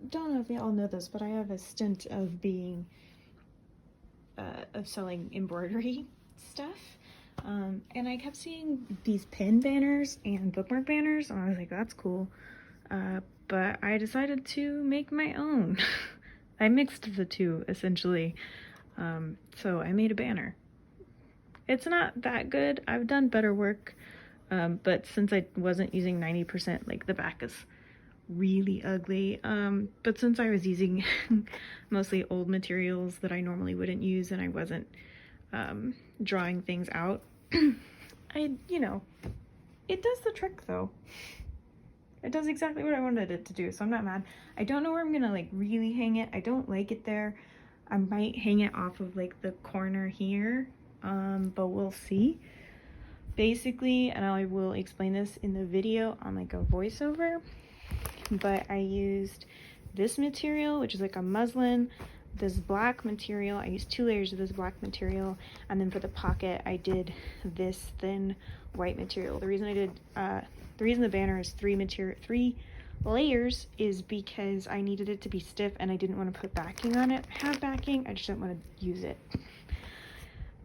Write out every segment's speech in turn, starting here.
don't know if y'all know this, but I have a stint of being of selling embroidery stuff, and I kept seeing these pin banners and bookmark banners, and I was like, that's cool, but I decided to make my own. I mixed the two essentially, so I made a banner. It's not that good. I've done better work, but since I wasn't using 90%, like the back is really ugly, but since I was using mostly old materials that I normally wouldn't use, and I wasn't drawing things out, you know, it does the trick though. It does exactly what I wanted it to do, so I'm not mad. I don't know where I'm gonna like really hang it. I don't like it there. I might hang it off of like the corner here, but we'll see. Basically, and I will explain this in the video on like a voiceover, but I used this material, which is like a muslin, this black material. I used 2 layers of this black material, and then for the pocket I did this thin white material. The reason the banner is 3 layers is because I needed it to be stiff and I didn't want to put backing on it. I have backing, I just didn't want to use it.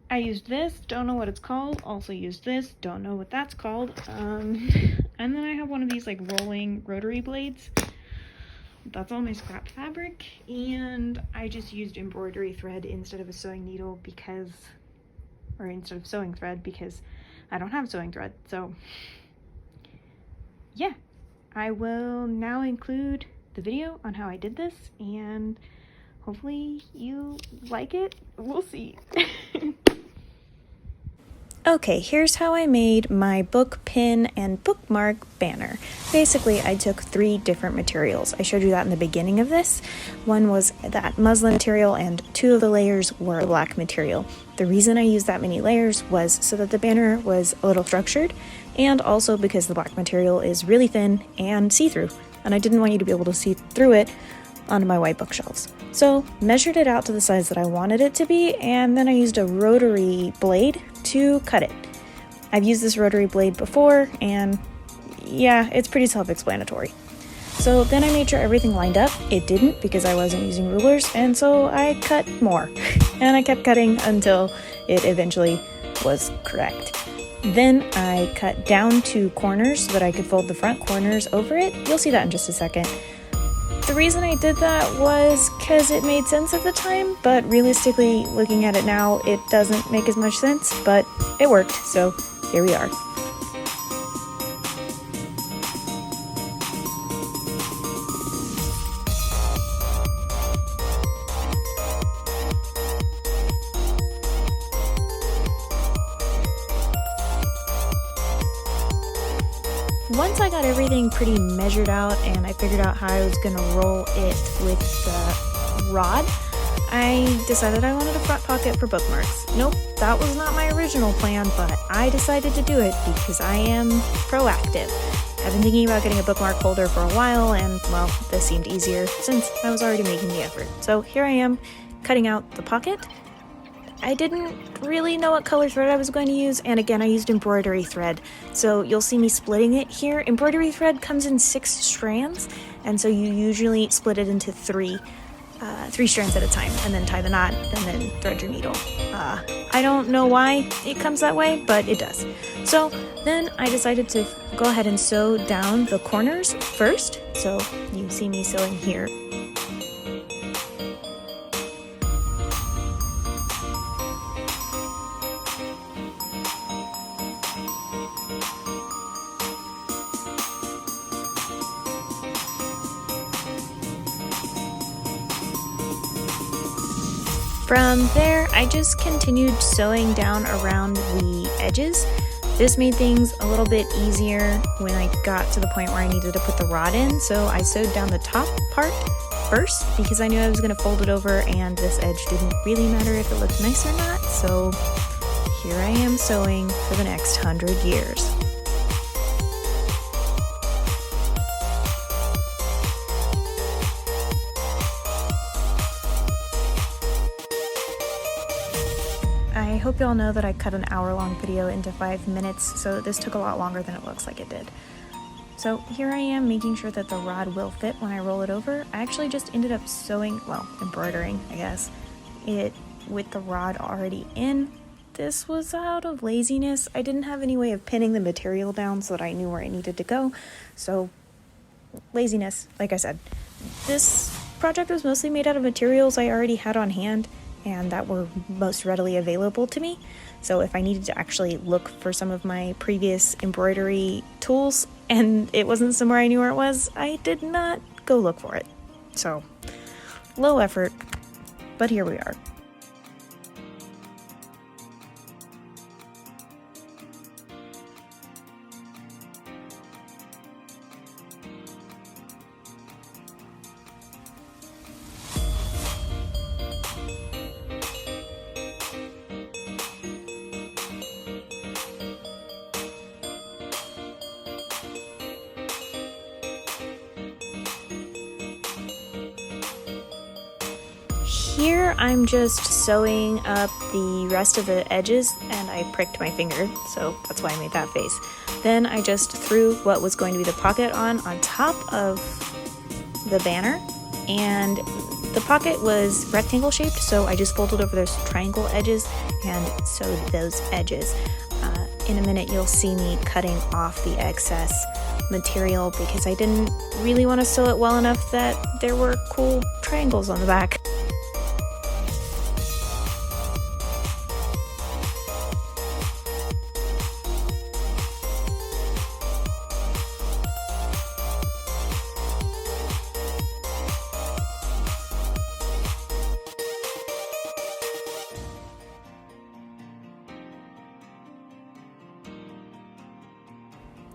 I used this, don't know what it's called. Also used this, don't know what that's called. And then I have one of these like rolling rotary blades. That's all my scrap fabric, and I just used embroidery thread instead of a sewing needle instead of sewing thread because I don't have sewing thread. So yeah, I will now include the video on how I did this, and hopefully you like it. We'll see. Okay, here's how I made my book pin and bookmark banner. Basically, I took 3 different materials. I showed you that in the beginning of this. One was that muslin material, and 2 of the layers were black material. The reason I used that many layers was so that the banner was a little structured, and also because the black material is really thin and see-through, and I didn't want you to be able to see through it onto my white bookshelves. So measured it out to the size that I wanted it to be, and then I used a rotary blade to cut it. I've used this rotary blade before, and yeah, it's pretty self-explanatory. So then I made sure everything lined up. It didn't because I wasn't using rulers, and so I cut more. And I kept cutting until it eventually was correct. Then I cut down 2 corners so that I could fold the front corners over it. You'll see that in just a second. The reason I did that was because it made sense at the time, but realistically, looking at it now, it doesn't make as much sense, but it worked, so here we are. Once I got everything pretty measured out and I figured out how I was going to roll it with the rod, I decided I wanted a front pocket for bookmarks. Nope, that was not my original plan, but I decided to do it because I am proactive. I've been thinking about getting a bookmark holder for a while, and well, this seemed easier since I was already making the effort. So here I am, cutting out the pocket. I didn't really know what color thread I was going to use, and again, I used embroidery thread. So you'll see me splitting it here. Embroidery thread comes in 6 strands, and so you usually split it into 3 strands at a time, and then tie the knot, and then thread your needle. I don't know why it comes that way, but it does. So then I decided to go ahead and sew down the corners first. So you see me sewing here. From there, I just continued sewing down around the edges. This made things a little bit easier when I got to the point where I needed to put the rod in, so I sewed down the top part first because I knew I was going to fold it over and this edge didn't really matter if it looked nice or not, so here I am sewing for the next 100 years. I hope y'all know that I cut an hour-long video into 5 minutes, so this took a lot longer than it looks like it did. So here I am making sure that the rod will fit when I roll it over. I actually just ended up sewing, well, embroidering, I guess, it with the rod already in. This was out of laziness. I didn't have any way of pinning the material down so that I knew where I needed to go. So laziness, like I said. This project was mostly made out of materials I already had on hand and that were most readily available to me. So if I needed to actually look for some of my previous embroidery tools and it wasn't somewhere I knew where it was, I did not go look for it. So low effort, but here we are. Here I'm just sewing up the rest of the edges and I pricked my finger, so that's why I made that face. Then I just threw what was going to be the pocket on top of the banner, and the pocket was rectangle shaped, so I just folded over those triangle edges and sewed those edges. In a minute you'll see me cutting off the excess material because I didn't really want to sew it well enough that there were cool triangles on the back.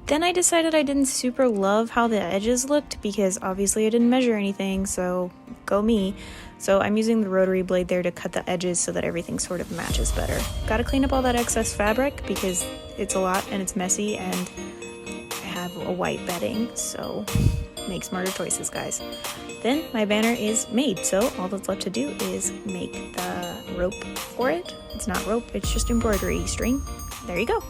Then I decided I didn't super love how the edges looked because obviously I didn't measure anything, so go me. So I'm using the rotary blade there to cut the edges so that everything sort of matches better. Gotta clean up all that excess fabric because it's a lot and it's messy and I have a white bedding, so make smarter choices, guys. Then my banner is made, so all that's left to do is make the rope for it. It's not rope, it's just embroidery string. There you go.